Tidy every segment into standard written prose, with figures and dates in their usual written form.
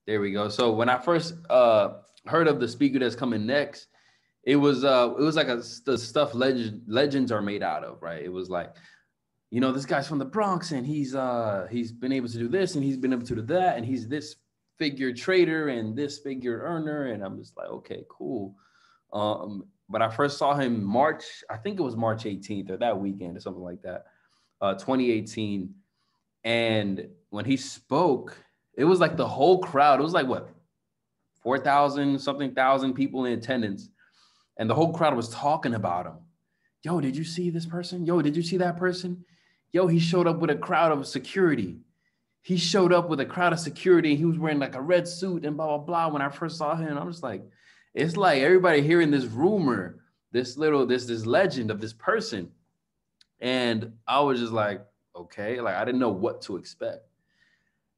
There we go. So when I first heard of the speaker that's coming next, it was like the stuff legends are made out of, right? It was like, this guy's from the Bronx and he's been able to do this and he's been able to do that and he's this figure trader and this figure earner, and I'm just like, okay, cool. But I first saw him March, I think it was March 18th or that weekend or something like that, 2018. And when he spoke, it was like the whole crowd. It was like what, 4,000 something thousand people in attendance, and the whole crowd was talking about him. Yo, did you see this person? Yo, did you see that person? Yo, he showed up with a crowd of security. He showed up with a crowd of security. He was wearing like a red suit and blah, blah, blah. When I first saw him, I was like, it's like everybody hearing this rumor, this legend of this person. And I was just like, okay, like I didn't know what to expect.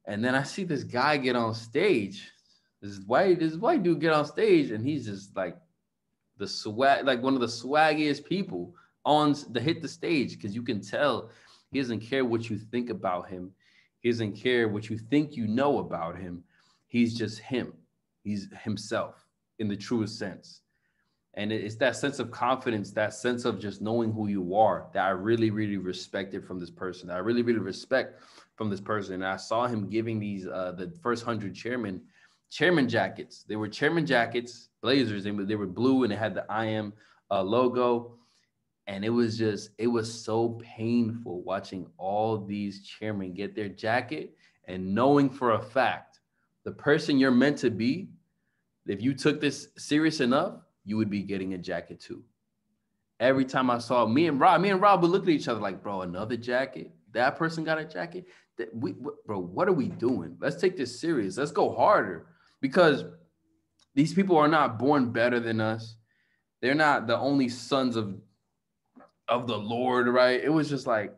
And then I see this guy get on stage, this white dude get on stage, and he's just like the swag, like one of the swaggiest people on the hit the stage, because you can tell he doesn't care what you think about him. He doesn't care what you think you know about him. He's just him. He's himself in the truest sense. And it's that sense of confidence, that sense of just knowing who you are that I really, really respected from this person. That I really, really respect from this person. And I saw him giving these the first 100 chairman jackets. They were chairman jackets, blazers. They were blue and it had the I am logo. And it was so painful watching all these chairmen get their jacket and knowing for a fact the person you're meant to be, if you took this serious enough, you would be getting a jacket too. Every time I saw me and Rob would look at each other like, bro, another jacket? That person got a jacket? Bro, what are we doing? Let's take this serious. Let's go harder, because these people are not born better than us. They're not the only sons of the Lord, right? It was just like,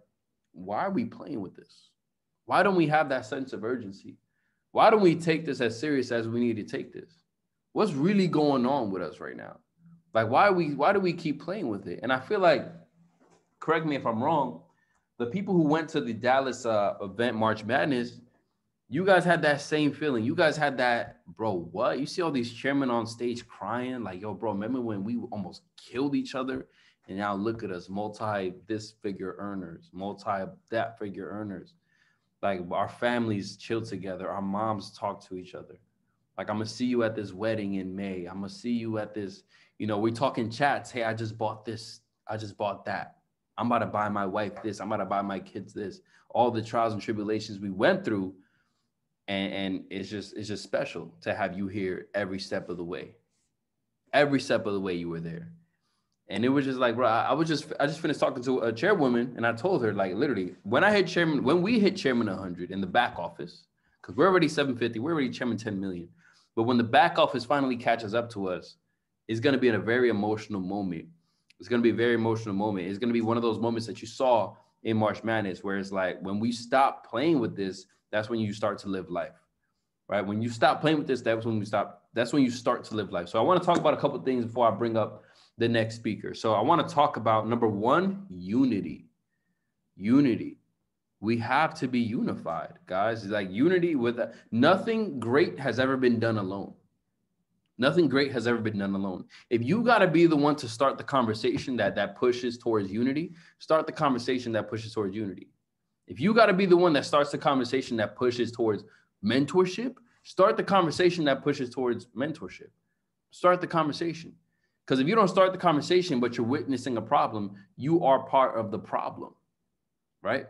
why are we playing with this? Why don't we have that sense of urgency? Why don't we take this as serious as we need to take this? What's really going on with us right now? Like, why do we keep playing with it? And I feel like, correct me if I'm wrong, the people who went to the Dallas event, March Madness, you guys had that same feeling. You guys had that, bro, what? You see all these chairmen on stage crying, like, yo, bro, remember when we almost killed each other? And now look at us, multi this figure earners, multi that figure earners. Like, our families chill together. Our moms talk to each other. Like, I'm going to see you at this wedding in May. I'm going to see you at this, we talk in chats. Hey, I just bought this. I just bought that. I'm about to buy my wife this. I'm about to buy my kids this. All the trials and tribulations we went through. And it's just special to have you here every step of the way. Every step of the way you were there. And it was just like, bro, I just finished talking to a chairwoman, and I told her, like, literally, when we hit chairman 100 in the back office, because we're already 750, we're already chairman 10 million. But when the back office finally catches up to us, it's going to be in a very emotional moment. It's going to be a very emotional moment. It's going to be one of those moments that you saw in March Madness, where it's like, when we stop playing with this, that's when you start to live life, right? When you stop playing with this, that's when you start to live life. So I want to talk about a couple of things before I bring up the next speaker. So I want to talk about, number one, unity. Unity. We have to be unified, guys. Like, unity with nothing great has ever been done alone. Nothing great has ever been done alone. If you got to be the one to start the conversation that pushes towards unity, start the conversation that pushes towards unity. If you got to be the one that starts the conversation that pushes towards mentorship, start the conversation that pushes towards mentorship. Start the conversation. Because if you don't start the conversation, but you're witnessing a problem, you are part of the problem, right?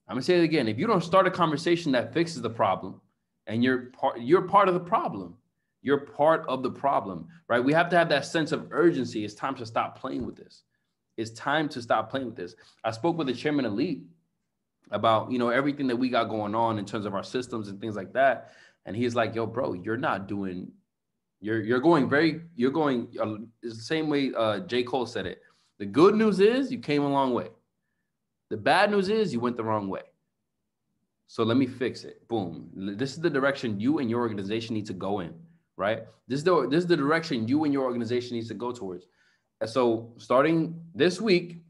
I'm gonna say it again. If you don't start a conversation that fixes the problem, and you're part of the problem, you're part of the problem, right? We have to have that sense of urgency. It's time to stop playing with this. It's time to stop playing with this. I spoke with the chairman elite about, everything that we got going on in terms of our systems and things like that. And he's like, yo, bro, you're going the same way J. Cole said it. The good news is you came a long way. The bad news is you went the wrong way. So let me fix it. Boom. This is the direction you and your organization need to go in, right? This is the direction you and your organization needs to go towards. And so starting this week,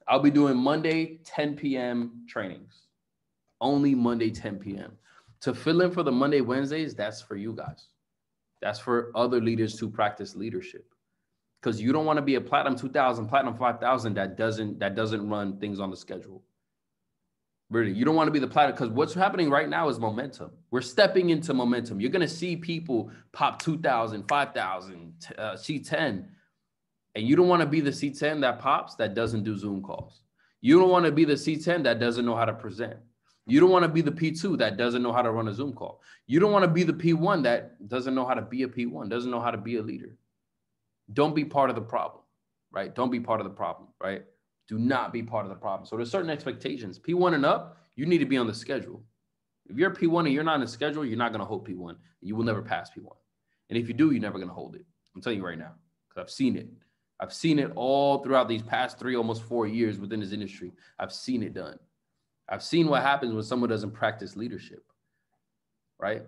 I'll be doing Monday 10 p.m. trainings. Only Monday 10 p.m. To fill in for the Monday, Wednesdays, that's for you guys. That's for other leaders to practice leadership. Because you don't want to be a platinum 2000, platinum 5000 that doesn't run things on the schedule. Really, you don't want to be the platinum, because what's happening right now is momentum. We're stepping into momentum. You're going to see people pop 2000, 5000, C10. And you don't want to be the C10 that pops that doesn't do Zoom calls. You don't want to be the C10 that doesn't know how to present. You don't want to be the P2 that doesn't know how to run a Zoom call. You don't want to be the P1 that doesn't know how to be a P1, doesn't know how to be a leader. Don't be part of the problem, right? Don't be part of the problem, right? Do not be part of the problem. So there's certain expectations. P1 and up, you need to be on the schedule. If you're P1 and you're not on the schedule, you're not going to hold P1. You will never pass P1. And if you do, you're never going to hold it. I'm telling you right now, because I've seen it. I've seen it all throughout these past 3, almost 4 years within this industry. I've seen it done. I've seen what happens when someone doesn't practice leadership, right?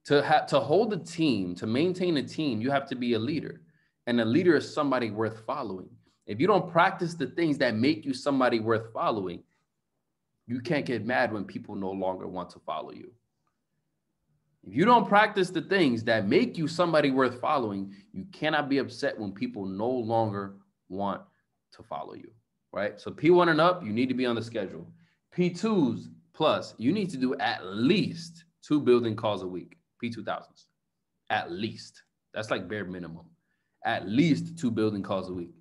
To hold a team, to maintain a team, you have to be a leader. And a leader is somebody worth following. If you don't practice the things that make you somebody worth following, you can't get mad when people no longer want to follow you. If you don't practice the things that make you somebody worth following, you cannot be upset when people no longer want to follow you, right? So P1 and up, you need to be on the schedule. P2s plus, you need to do at least 2 building calls a week, P2000s, at least. That's like bare minimum. At least 2 building calls a week.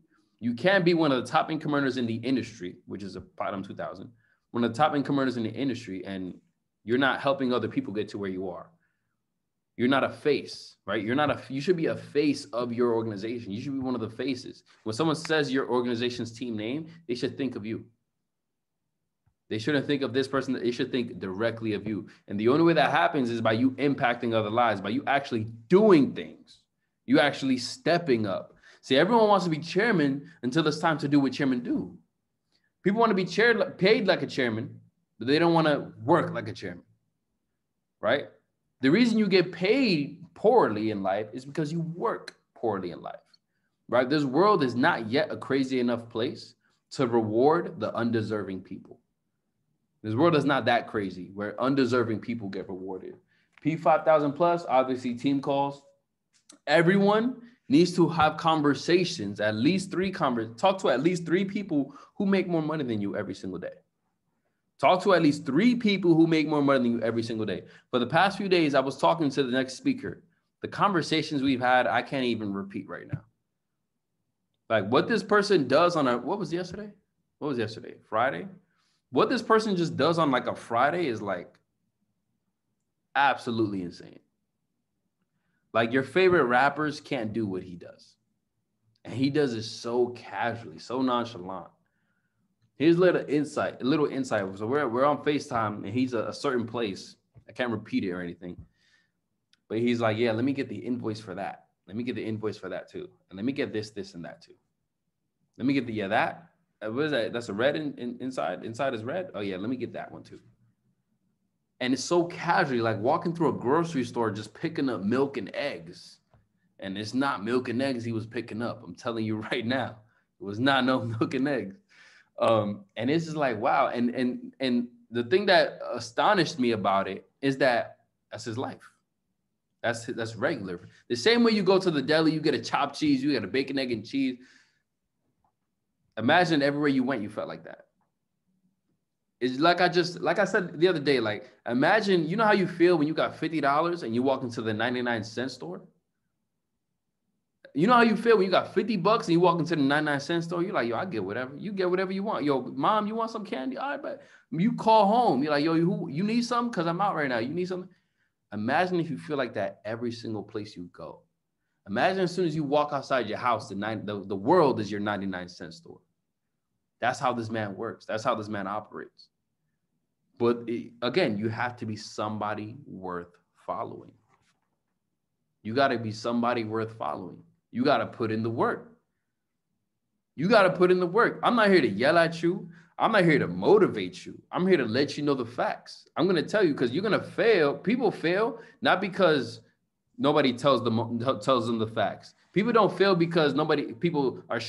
You can't be one of the top income earners in the industry, which is a platinum 2000, one of the top income earners in the industry, and you're not helping other people get to where you are. You're not a face, right? You should be a face of your organization. You should be one of the faces. When someone says your organization's team name, they should think of you. They shouldn't think of this person. They should think directly of you. And the only way that happens is by you impacting other lives, by you actually doing things, you actually stepping up. See, everyone wants to be chairman until it's time to do what chairmen do. People want to be paid like a chairman, but they don't want to work like a chairman, right? The reason you get paid poorly in life is because you work poorly in life, right? This world is not yet a crazy enough place to reward the undeserving people. This world is not that crazy where undeserving people get rewarded. P5000 plus, obviously team calls. Everyone needs to have conversations, at least 3 talk to at least 3 people who make more money than you every single day. Talk to at least 3 people who make more money than you every single day. For the past few days, I was talking to the next speaker. The conversations we've had, I can't even repeat right now. Like what this person does on what was yesterday? What was yesterday? Friday? What this person just does on like a Friday is like absolutely insane. Like your favorite rappers can't do what he does. And he does it so casually, so nonchalant. Here's a little insight. So we're on FaceTime and he's a certain place. I can't repeat it or anything. But he's like, yeah, let me get the invoice for that. Let me get the invoice for that too. And let me get this, and that too. Let me get that. What is that? That's a red inside. Inside is red. Oh yeah, let me get that one too. And it's so casually, like walking through a grocery store, just picking up milk and eggs. And it's not milk and eggs he was picking up. I'm telling you right now, it was not no milk and eggs. And it's just like, wow. And the thing that astonished me about it is that that's his life. That's regular. The same way you go to the deli, you get a chopped cheese, you get a bacon, egg, and cheese. Imagine everywhere you went, you felt like that. It's like I said the other day, like imagine, you know how you feel when you got $50 and you walk into the 99-cent store? You know how you feel when you got $50 and you walk into the 99-cent store? You're like, yo, I get whatever. You get whatever you want. Yo, mom, you want some candy? All right, but you call home. You're like, yo, you need something? Because I'm out right now. You need something? Imagine if you feel like that every single place you go. Imagine as soon as you walk outside your house, the world is your 99-cent store. That's how this man works. That's how this man operates. But again, you have to be somebody worth following. You got to be somebody worth following. You got to put in the work. You got to put in the work. I'm not here to yell at you. I'm not here to motivate you. I'm here to let you know the facts. I'm going to tell you because you're going to fail. People fail not because nobody tells them the facts. People don't fail because people are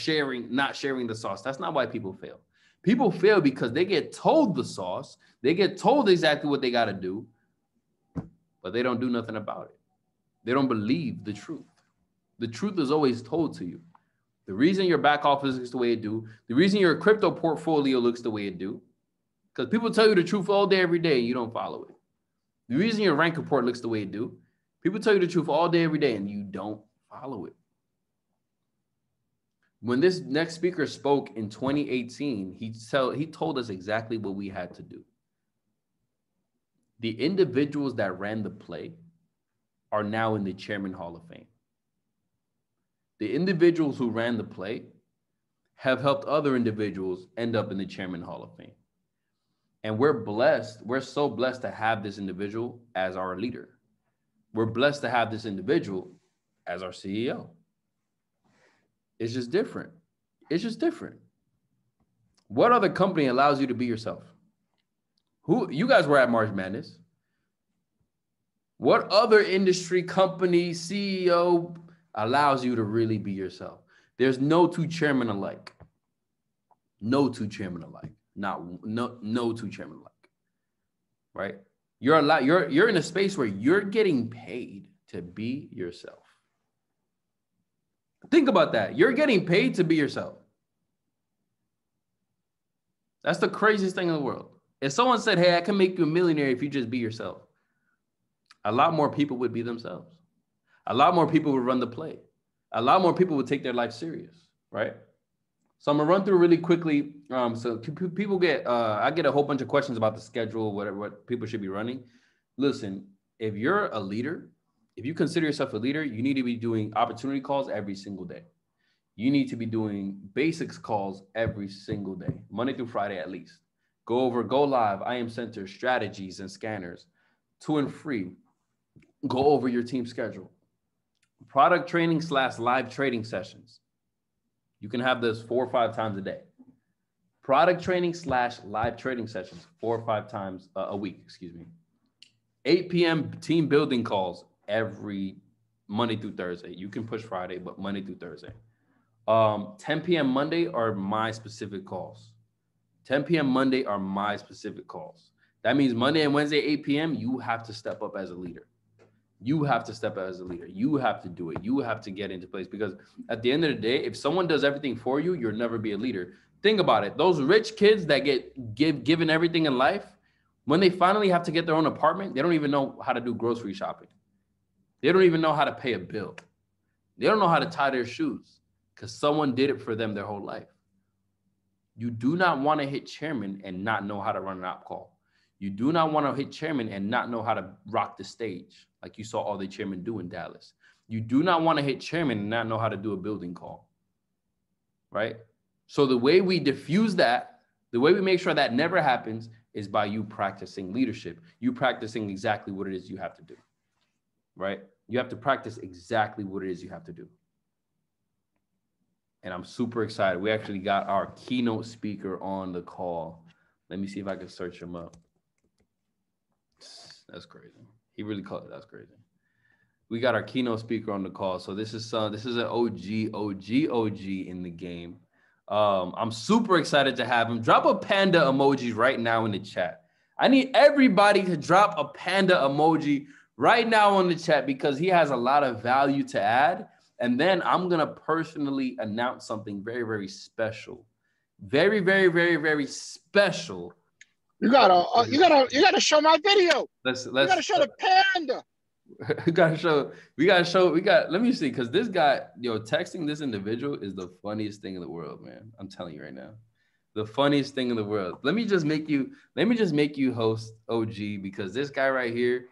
not sharing the sauce. That's not why people fail. People fail because they get told the sauce. They get told exactly what they got to do. but they don't do nothing about it. They don't believe the truth. The truth is always told to you. The reason your back office looks the way it do, the reason your crypto portfolio looks the way it do, because people tell you the truth all day, every day, and you don't follow it. The reason your rank report looks the way it do, people tell you the truth all day, every day, and you don't follow it. When this next speaker spoke in 2018, he told us exactly what we had to do. The individuals that ran the play are now in the Chairman Hall of Fame. The individuals who ran the play have helped other individuals end up in the Chairman Hall of Fame. And we're blessed. We're so blessed to have this individual as our leader. We're blessed to have this individual as our CEO. It's just different. It's just different. What other company allows you to be yourself? Who you guys were at March Madness? What other industry, company, CEO allows you to really be yourself? There's no two chairmen alike. No two chairmen alike. No two chairmen alike. Right? You're in a space where you're getting paid to be yourself. Think about that. You're getting paid to be yourself. That's the craziest thing in the world. If someone said, hey, I can make you a millionaire if you just be yourself, a lot more people would be themselves. A lot more people would run the play. A lot more people would take their life serious, right? So I'm gonna run through really quickly. So people I get a whole bunch of questions about the schedule, what people should be running. Listen, if you're a leader, if you consider yourself a leader, you need to be doing opportunity calls every single day. You need to be doing basics calls every single day, Monday through Friday at least. Go live, IM Center, strategies and scanners, 2 and free. Go over your team schedule. Product training / live trading sessions. You can have this 4 or 5 times a day. Product training / live trading sessions 4 or 5 times a week, 8 p.m. team building calls every Monday through Thursday. You can push Friday, but Monday through Thursday. 10 p.m. Monday are my specific calls. 10 p.m. Monday are my specific calls. That means Monday and Wednesday, 8 p.m., you have to step up as a leader. You have to step up as a leader. You have to do it. You have to get into place, because at the end of the day, if someone does everything for you, you'll never be a leader. Think about it. Those rich kids that get given everything in life, when they finally have to get their own apartment, they don't even know how to do grocery shopping. They don't even know how to pay a bill. They don't know how to tie their shoes because someone did it for them their whole life. You do not want to hit chairman and not know how to run an op call. You do not want to hit chairman and not know how to rock the stage like you saw all the chairmen do in Dallas. You do not want to hit chairman and not know how to do a building call, right? So the way we diffuse that, the way we make sure that never happens is by you practicing leadership. You practicing exactly what it is you have to do, right? You have to practice exactly what it is you have to do. And I'm super excited. We actually got our keynote speaker on the call. Let me see if I can search him up. That's crazy. He really called it. That's crazy. We got our keynote speaker on the call. So this is an OG in the game. I'm super excited to have him. Drop a panda emoji right now in the chat. I need everybody to drop a panda emoji right now on the chat because he has a lot of value to add. And then I'm going to personally announce something very, very special. Very, very, very, very special. You gotta show my video. You gotta show the panda. Let me see, because this guy, texting this individual is the funniest thing in the world, man. I'm telling you right now. The funniest thing in the world. Let me just make you host OG, because this guy right here,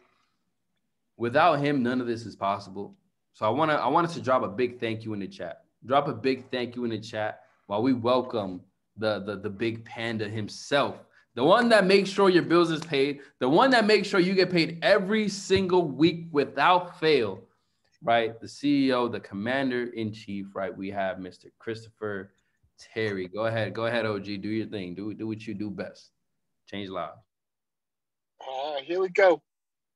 without him, none of this is possible. So I want us to drop a big thank you in the chat. Drop a big thank you in the chat while we welcome the big panda himself. The one that makes sure your bills is paid. The one that makes sure you get paid every single week without fail, right? The CEO, the commander-in-chief, right? We have Mr. Christopher Terry. Go ahead, OG. Do your thing. Do what you do best. Change lives. Here we go.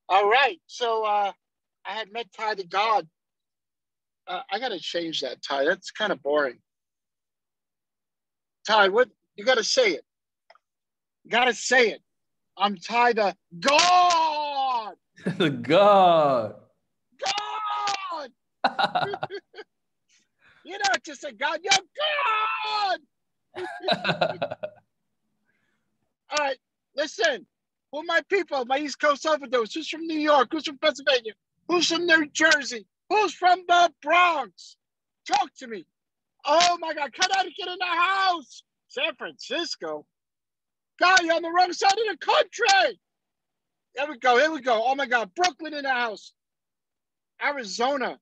All right. So I had met Ty the God. I got to change that, Ty. That's kind of boring. Ty, what? You got to say it. You got to say it. I'm Ty the God. God. God! You're not just a God, you're God! All right, listen. Who are my people? My East Coast overdose. Who's from New York? Who's from Pennsylvania? Who's from New Jersey? Who's from the Bronx? Talk to me. Oh my God, Connecticut in the house. San Francisco. God, you're on the wrong side of the country. Here we go. Here we go. Oh my God, Brooklyn in the house. Arizona,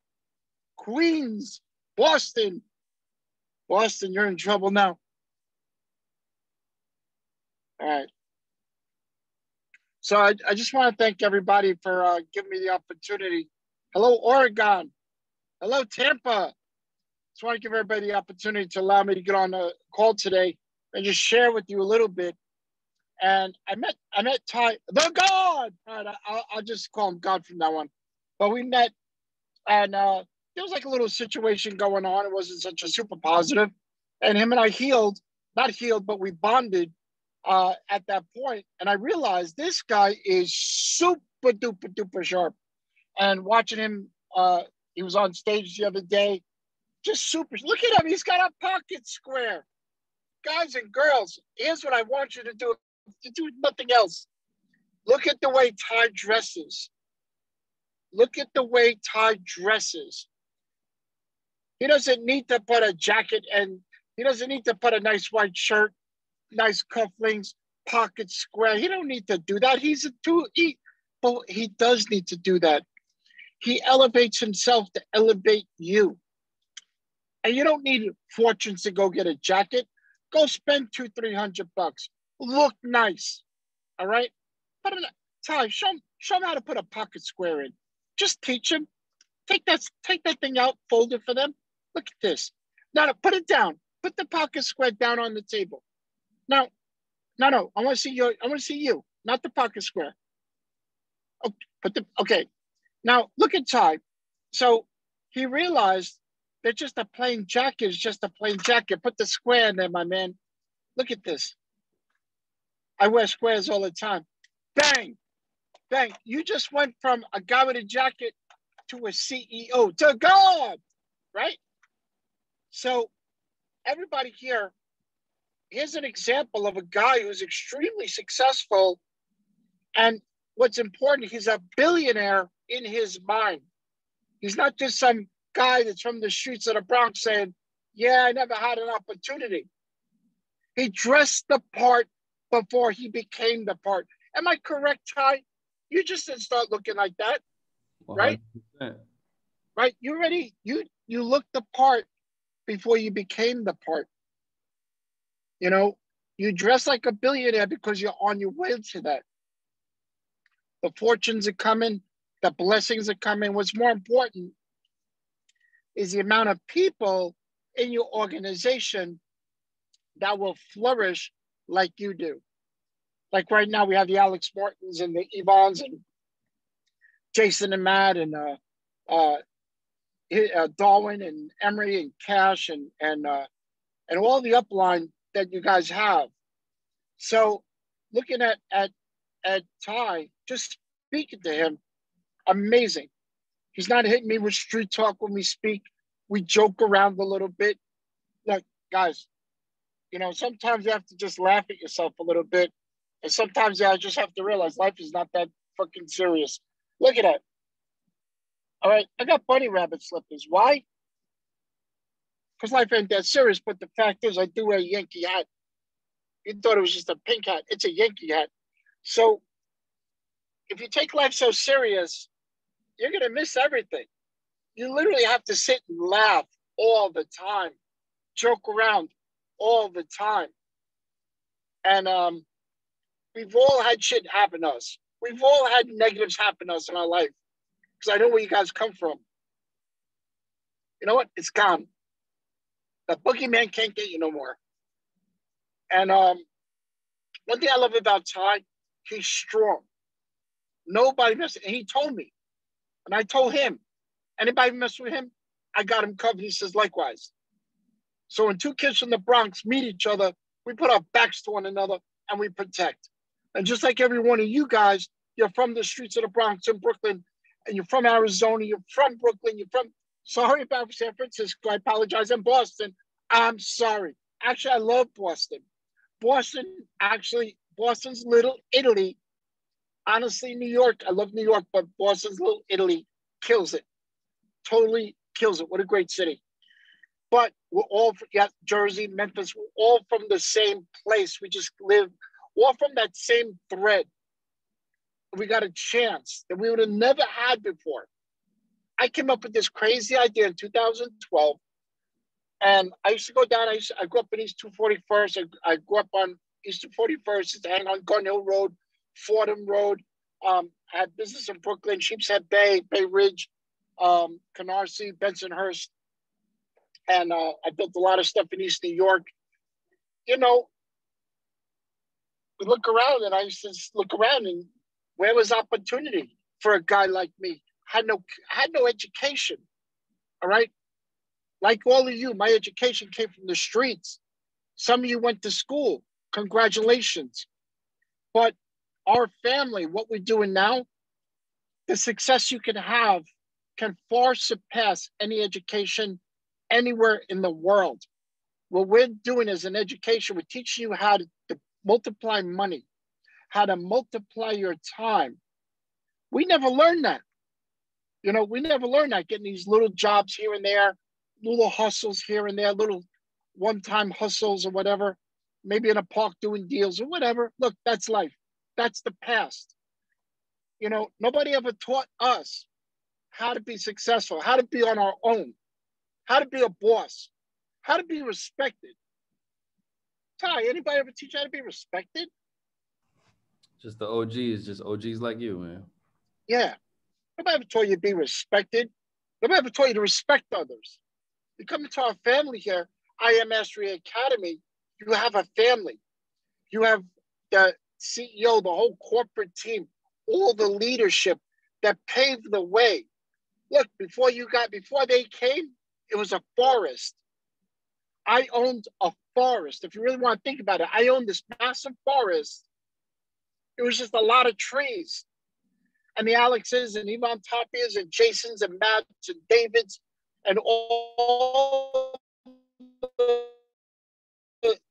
Queens, Boston. Boston, you're in trouble now. All right. So I just want to thank everybody for giving me the opportunity. Hello, Oregon. Hello, Tampa. Just want to give everybody the opportunity to allow me to get on the call today and just share with you a little bit. And I met Ty, the God. All right, I'll just call him God from now on. But we met, and there was like a little situation going on. It wasn't such a super positive. And him and I not healed, but we bonded at that point. And I realized this guy is super duper duper sharp. And watching him, he was on stage the other day, just super. Look at him. He's got a pocket square. Guys and girls, here's what I want you to do nothing else. Look at the way Ty dresses. Look at the way Ty dresses. He doesn't need to put a jacket, and he doesn't need to put a nice white shirt, nice cufflinks, pocket square. He don't need to do that. But he does need to do that. He elevates himself to elevate you. And you don't need fortunes to go get a jacket. Go spend $200-300. Look nice. All right? Ty, show him how to put a pocket square in. Just teach him. Take that thing out, fold it for them. Look at this. Now, put it down. Put the pocket square down on the table. Now, no. I want to see you, not the pocket square. Okay. Now look at Ty. So he realized that just a plain jacket is just a plain jacket. Put the square in there, my man. Look at this. I wear squares all the time. Bang, bang. You just went from a guy with a jacket to a CEO, to God, right? So everybody here, here's an example of a guy who's extremely successful. And what's important, he's a billionaire in his mind. He's not just some guy that's from the streets of the Bronx saying, yeah, I never had an opportunity. He dressed the part before he became the part. Am I correct, Ty? You just didn't start looking like that, 100%. Right? Right? You looked the part before you became the part. You know, you dress like a billionaire because you're on your way to that. The fortunes are coming, the blessings are coming. What's more important is the amount of people in your organization that will flourish like you do. Like right now, we have the Alex Martins and the Yvonnes and Jason and Matt and Darwin and Emery and Cash and all the upline that you guys have. So looking at Ty, just speaking to him, amazing. He's not hitting me with street talk when we speak. We joke around a little bit. Look, guys, you know, sometimes you have to just laugh at yourself a little bit. And sometimes I just have to realize life is not that fucking serious. Look at that. All right, I got bunny rabbit slippers. Why? Because life ain't that serious, but the fact is I do wear a Yankee hat. You thought it was just a pink hat. It's a Yankee hat. So if you take life so serious, you're going to miss everything. You literally have to sit and laugh all the time, joke around all the time. And we've all had shit happen to us. We've all had negatives happen to us in our life. Because I know where you guys come from. You know what? It's gone. The boogeyman can't get you no more. And one thing I love about Ty, he's strong. Nobody messes. And he told me. And I told him, anybody mess with him, I got him covered. He says, likewise. So when two kids from the Bronx meet each other, we put our backs to one another and we protect. And just like every one of you guys, you're from the streets of the Bronx and Brooklyn, and you're from Arizona, you're from Brooklyn, sorry about San Francisco, I apologize, and Boston, I'm sorry. Actually, I love Boston. Boston's Little Italy. Honestly, New York, I love New York, but Boston's Little Italy kills it. Totally kills it. What a great city. But we're all, Jersey, Memphis, we're all from the same place. We just live all from that same thread. We got a chance that we would have never had before. I came up with this crazy idea in 2012. And I used to go down, I grew up in East 241st. I grew up on East 241st, hang on Gun Hill Road, Fordham Road. I had business in Brooklyn, Sheepshead Bay, Bay Ridge, Canarsie, Bensonhurst. And I built a lot of stuff in East New York. You know, we look around, and I used to look around, and where was opportunity for a guy like me? I had no education, all right? Like all of you, my education came from the streets. Some of you went to school. Congratulations. But our family, what we're doing now, the success you can have can far surpass any education anywhere in the world. What we're doing as an education, we're teaching you how to multiply money, how to multiply your time. We never learned that. You know, we never learned that, getting these little jobs here and there, little hustles here and there, little one-time hustles or whatever, maybe in a park doing deals or whatever. Look, that's life. That's the past. You know, nobody ever taught us how to be successful, how to be on our own, how to be a boss, how to be respected. Ty, anybody ever teach you how to be respected? Just the OGs, just OGs like you, man. Yeah. Nobody ever taught you to be respected. Nobody ever taught you to respect others. You come into our family here, I Am Mastery Academy, you have a family. You have the CEO, the whole corporate team, all the leadership that paved the way. Look, before they came, it was a forest. I owned a forest. If you really want to think about it, I owned this massive forest. It was just a lot of trees. And the Alexes and Ivan Tapias and Jasons and Matts and Davids and all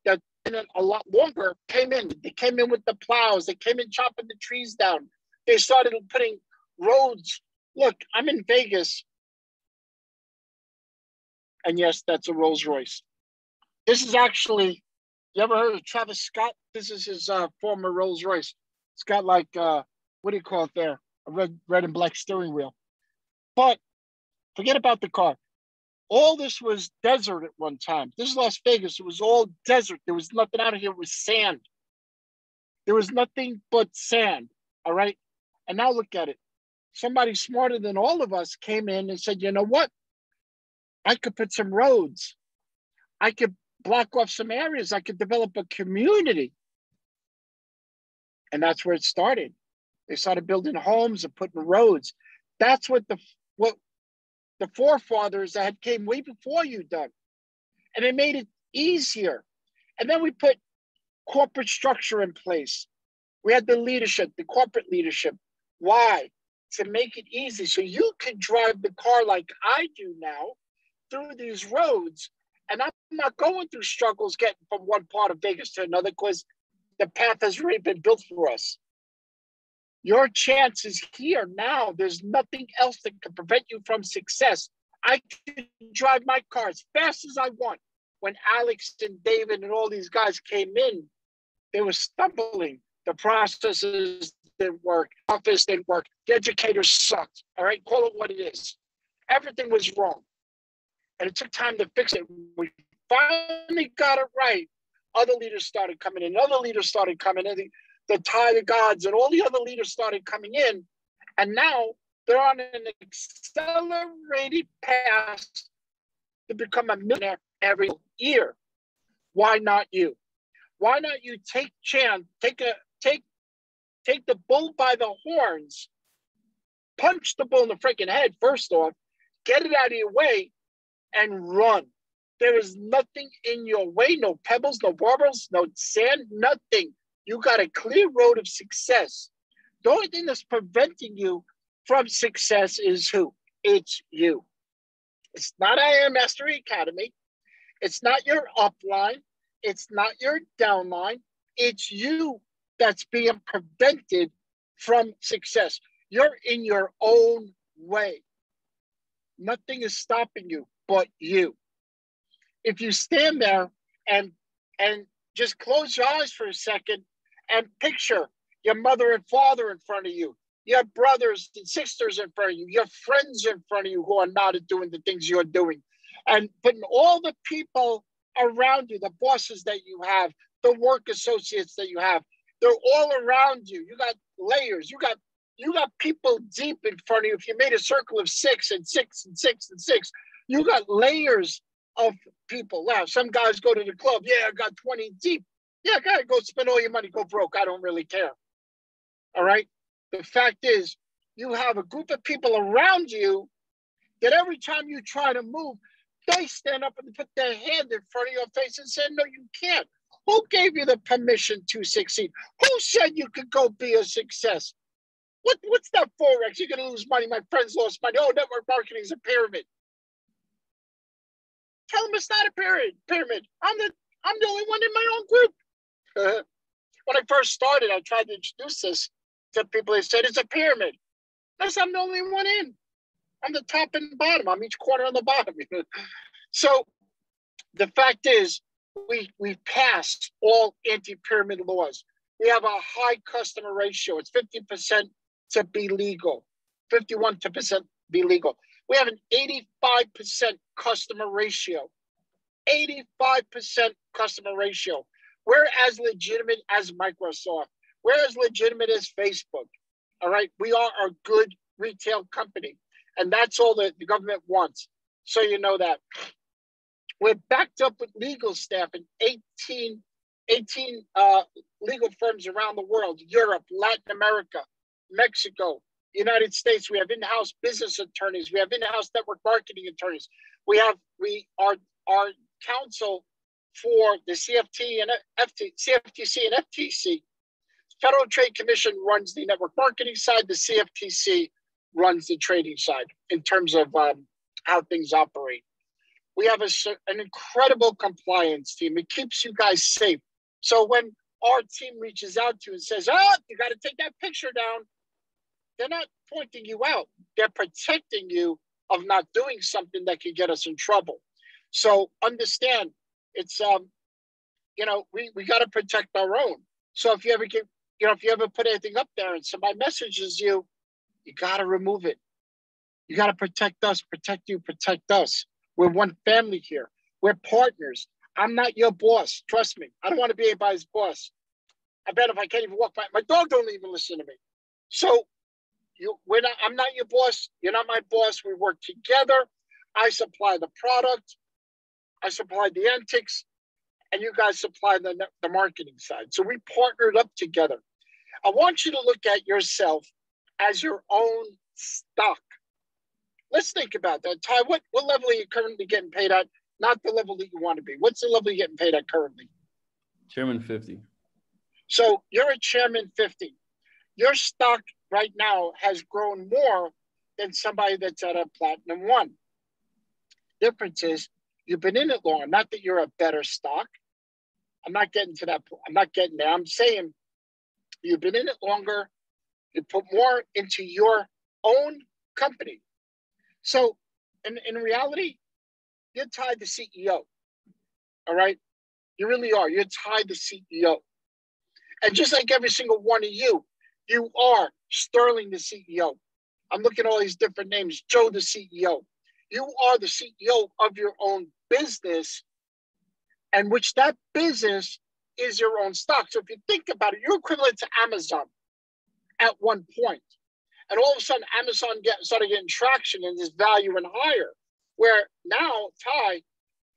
that a lot longer came in. They came in with the plows. They came in chopping the trees down. They started putting roads. Look, I'm in Vegas. And yes, that's a Rolls Royce. This is actually, you ever heard of Travis Scott? This is his former Rolls Royce. It's got like, what do you call it there? A red and black steering wheel. But forget about the car. All this was desert at one time. This is Las Vegas. It was all desert. There was nothing out of here. It was sand. There was nothing but sand, all right? And now look at it. Somebody smarter than all of us came in and said, you know what? I could put some roads. I could block off some areas. I could develop a community. And that's where it started. They started building homes and putting roads. That's what the forefathers that came way before you done. And it made it easier. And then we put corporate structure in place. We had the leadership, the corporate leadership. Why? To make it easy so you could drive the car like I do now through these roads. And I'm not going through struggles getting from one part of Vegas to another because the path has already been built for us. Your chance is here now. There's nothing else that can prevent you from success. I can drive my car as fast as I want. When Alex and David and all these guys came in, they were stumbling. The processes didn't work. Office didn't work. The educators sucked. All right, call it what it is. Everything was wrong. And it took time to fix it. We finally got it right. Other leaders started coming in. Other leaders started coming in. The Tiger Gods and all the other leaders started coming in. And now they're on an accelerated path to become a millionaire every year. Why not you? Why not you take the bull by the horns, punch the bull in the freaking head first off, get it out of your way, and run. There is nothing in your way, no pebbles, no marbles, no sand, nothing. You got a clear road of success. The only thing that's preventing you from success is who? It's you. It's not I Am Mastery Academy. It's not your upline. It's not your downline. It's you that's being prevented from success. You're in your own way. Nothing is stopping you but you. If you stand there and just close your eyes for a second and picture your mother and father in front of you, your brothers and sisters in front of you, your friends in front of you who are not doing the things you're doing, and putting all the people around you, the bosses that you have, the work associates that you have, they're all around you. You got layers. You got people deep in front of you. If you made a circle of 6 and 6 and 6 and 6, you got layers of people. Wow, some guys go to the club. Yeah, I got 20 deep. Yeah, go spend all your money, go broke. I don't really care. All right? The fact is, you have a group of people around you that every time you try to move, they stand up and put their hand in front of your face and say, no, you can't. Who gave you the permission to succeed? Who said you could go be a success? What's that Forex? You're going to lose money. My friends lost money. Oh, network marketing is a pyramid. Tell them it's not a pyramid. I'm the only one in my own group. When I first started, I tried to introduce this to people. They said it's a pyramid. I said I'm the only one in. I'm the top and bottom. I'm each corner on the bottom. So the fact is, we passed all anti-pyramid laws. We have a high customer ratio. It's 50% to be legal, 51% be legal. We have an 85% customer ratio, 85% customer ratio. We're as legitimate as Microsoft. We're as legitimate as Facebook. All right, we are a good retail company, and that's all that the government wants. So you know that. We're backed up with legal staff in 18 legal firms around the world, Europe, Latin America, Mexico, United States. We have in-house business attorneys. We have in-house network marketing attorneys. We are counsel for the CFTC and FTC. Federal Trade Commission runs the network marketing side. The CFTC runs the trading side in terms of how things operate. We have an incredible compliance team. It keeps you guys safe. So when our team reaches out to you and says, you got to take that picture down, they're not pointing you out. They're protecting you of not doing something that can get us in trouble. So understand, it's, we got to protect our own. So if you ever put anything up there and somebody messages you, you got to remove it. You got to protect us, protect you, protect us. We're one family here. We're partners. I'm not your boss. Trust me. I don't want to be anybody's boss. I bet if I can't even walk my dog don't even listen to me. So I'm not your boss. You're not my boss. We work together. I supply the product. I supply the antics, and you guys supply the marketing side. So we partnered up together. I want you to look at yourself as your own stock. Let's think about that. Ty, what level are you currently getting paid at? Not the level that you want to be. What's the level you're getting paid at currently? Chairman 50. So you're a Chairman 50. Your stock right now has grown more than somebody that's at a Platinum 1. Difference is you've been in it long. Not that you're a better stock. I'm not getting to that. I'm not getting there. I'm saying you've been in it longer. You put more into your own company. So in reality, you're tied to CEO. All right? You really are. You're tied to CEO. And just like every single one of you, you are Sterling the CEO. I'm looking at all these different names. Joe the CEO. You are the CEO of your own business, and which that business is your own stock. So if you think about it, you're equivalent to Amazon at one point. And all of a sudden, Amazon started getting traction and this value and higher. Where now, Ty,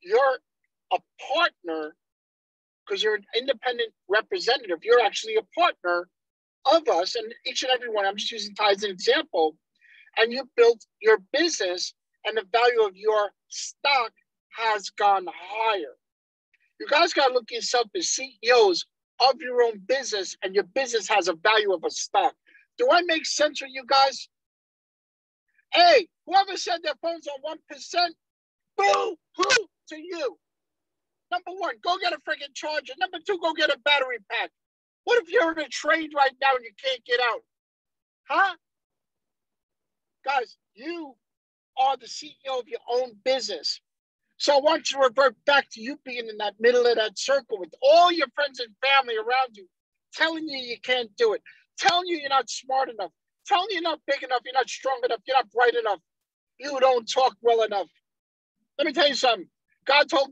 you're a partner because you're an independent representative. You're actually a partner of us, and each and every one. I'm just using Ty as an example. And you built your business, and the value of your stock has gone higher. You guys got to look at yourself as CEOs of your own business, and your business has a value of a stock. Do I make sense with you guys? Hey, whoever said their phone's on 1%, boo-hoo to you. Number one, go get a freaking charger. Number two, go get a battery pack. What if you're in a trade right now and you can't get out? Huh? Guys, you are the CEO of your own business. So I want you to revert back to you being in that middle of that circle with all your friends and family around you, telling you you can't do it, telling you you're not smart enough, telling you you're not big enough, you're not strong enough, you're not bright enough, you don't talk well enough. Let me tell you something. God told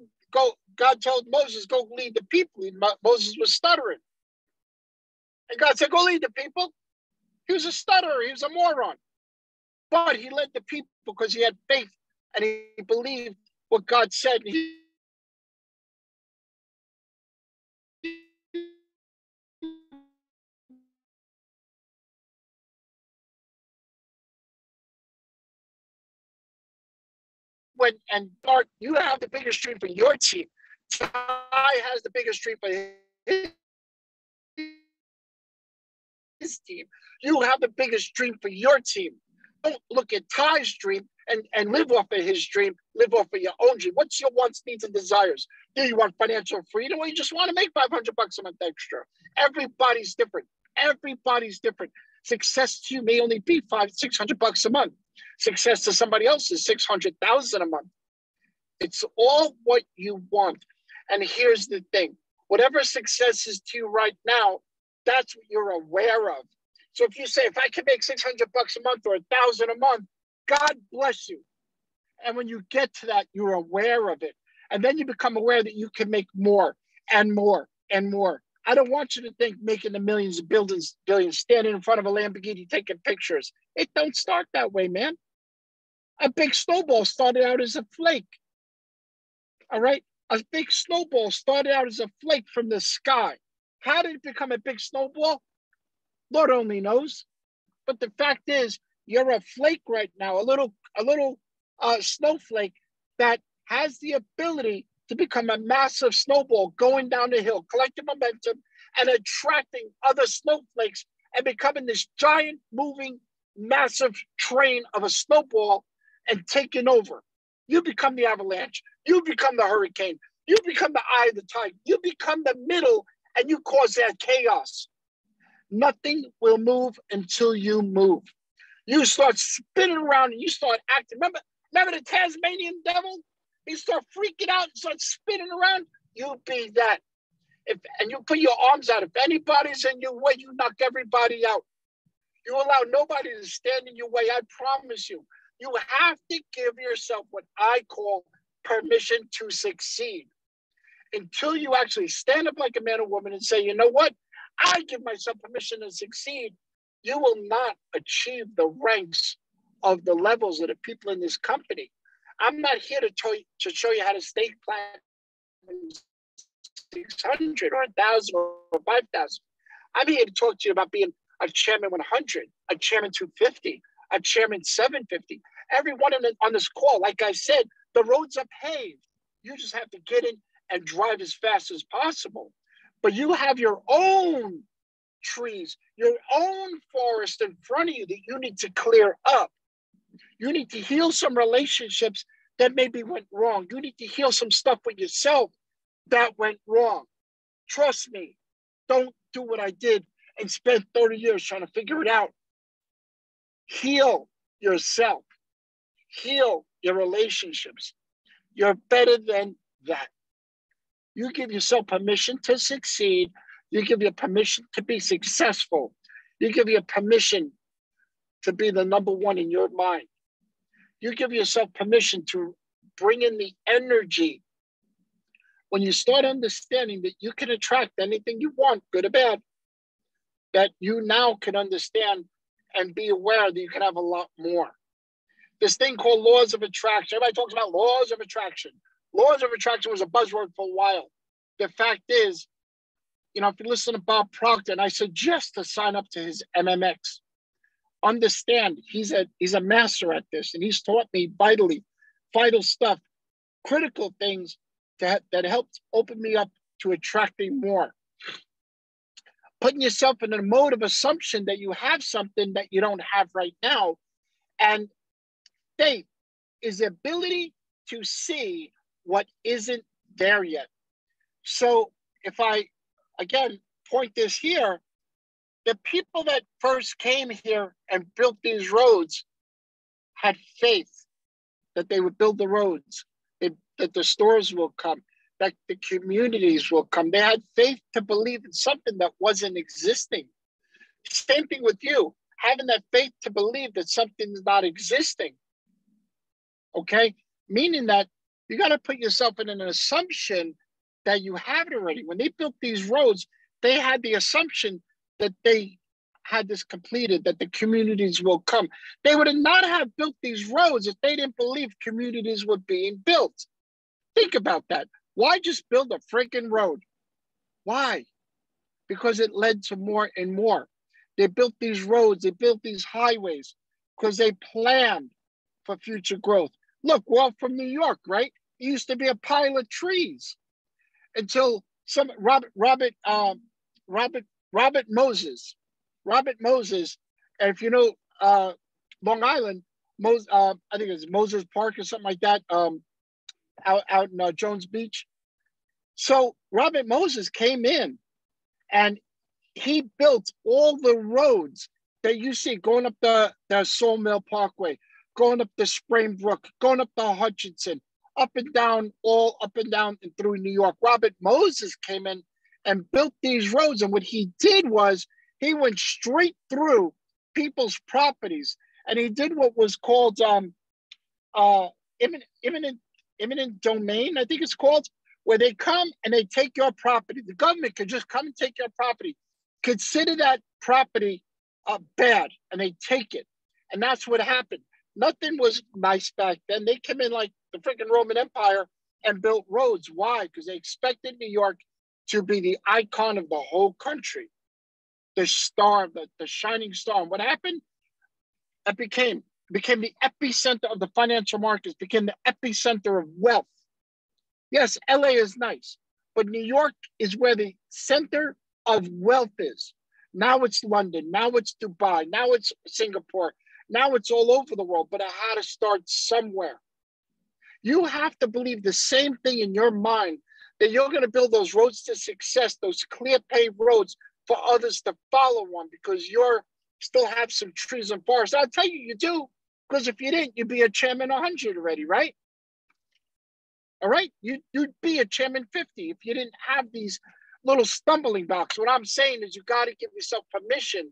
Moses, go lead the people. Moses was stuttering. And God said, go lead the people. He was a stutterer. He was a moron. But he led the people because he had faith and he believed what God said. And Bart, you have the biggest dream for your team. Ty has the biggest dream for his team. You have the biggest dream for your team. Don't look at Ty's dream and live off of his dream. Live off of your own dream. What's your wants, needs, and desires? Do you want financial freedom, or you just want to make $500 a month extra? Everybody's different. Everybody's different. Success to you may only be $500-600 a month. Success to somebody else is $600,000 a month. It's all what you want. And here's the thing: whatever success is to you right now, that's what you're aware of. So if you say, if I can make $600 a month or $1,000 a month, God bless you. And when you get to that, you're aware of it. And then you become aware that you can make more and more and more. I don't want you to think making the millions and billions, standing in front of a Lamborghini taking pictures. It don't start that way, man. A big snowball started out as a flake. All right? A big snowball started out as a flake from the sky. How did it become a big snowball? Lord only knows. But the fact is, you're a flake right now, a little snowflake that has the ability to become a massive snowball going down the hill, collecting momentum and attracting other snowflakes and becoming this giant, moving, massive train of a snowball and taking over. You become the avalanche. You become the hurricane. You become the eye of the tiger. You become the middle and you cause that chaos. Nothing will move until you move. You start spinning around and you start acting. Remember the Tasmanian devil? You start freaking out and start spinning around. You be that. And you put your arms out. If anybody's in your way, you knock everybody out. You allow nobody to stand in your way. I promise you. You have to give yourself what I call permission to succeed. Until you actually stand up like a man or woman and say, you know what? I give myself permission to succeed. You will not achieve the ranks of the levels of the people in this company. I'm not here to show you how to stake plan 600 or 1,000 or 5,000. I'm here to talk to you about being a chairman 100, a chairman 250, a chairman 750. Everyone on this call, like I said, the roads are paved. You just have to get in and drive as fast as possible. But you have your own trees, your own forest in front of you that you need to clear up. You need to heal some relationships that maybe went wrong. You need to heal some stuff with yourself that went wrong. Trust me, don't do what I did and spend 30 years trying to figure it out. Heal yourself. Heal your relationships. You're better than that. You give yourself permission to succeed. You give your permission to be successful. You give your permission to be the number one in your mind. You give yourself permission to bring in the energy. When you start understanding that you can attract anything you want, good or bad, that you now can understand and be aware that you can have a lot more. This thing called laws of attraction. Everybody talks about laws of attraction. Laws of attraction was a buzzword for a while. The fact is, you know, if you listen to Bob Proctor, and I suggest to sign up to his MMX, understand he's a master at this, and he's taught me vital stuff, critical things that helped open me up to attracting more. putting yourself in a mode of assumption that you have something that you don't have right now. And faith is the ability to see what isn't there yet. So if I, again, point this here, the people that first came here and built these roads had faith that they would build the roads, that the stores will come, that the communities will come. They had faith to believe in something that wasn't existing. Same thing with you, having that faith to believe that something's not existing. Okay? Meaning that you got to put yourself in an assumption that you have it already. When they built these roads, they had the assumption that they had this completed, that the communities will come. They would not have built these roads if they didn't believe communities were being built. Think about that. Why just build a freaking road? Why? Because it led to more and more. They built these roads, they built these highways because they planned for future growth. Look, we're all from New York, right? It used to be a pile of trees until some Robert Moses, and if you know Long Island, I think it's Moses Park or something like that, out in Jones Beach. So Robert Moses came in and he built all the roads that you see going up the Sawmill Parkway, going up the Springbrook, going up the Hutchinson, up and down and through New York. Robert Moses came in and built these roads. And what he did was he went straight through people's properties. And he did what was called eminent domain, I think it's called, where they come and they take your property. The government could just come and take your property, consider that property bad, and they take it. And that's what happened. Nothing was nice back then. They came in like the freaking Roman Empire and built roads. Why? Because they expected New York to be the icon of the whole country, the star, the shining star. And what happened? It became the epicenter of the financial markets, became the epicenter of wealth. Yes, LA is nice, but New York is where the center of wealth is. Now it's London, now it's Dubai, now it's Singapore, now it's all over the world, but it had to start somewhere. You have to believe the same thing in your mind, that you're going to build those roads to success, those clear paved roads for others to follow on, because you're still have some trees and forests. I'll tell you, you do, because if you didn't, you'd be a chairman 100 already, right? All right, you'd be a chairman 50 if you didn't have these little stumbling blocks. What I'm saying is you got to give yourself permission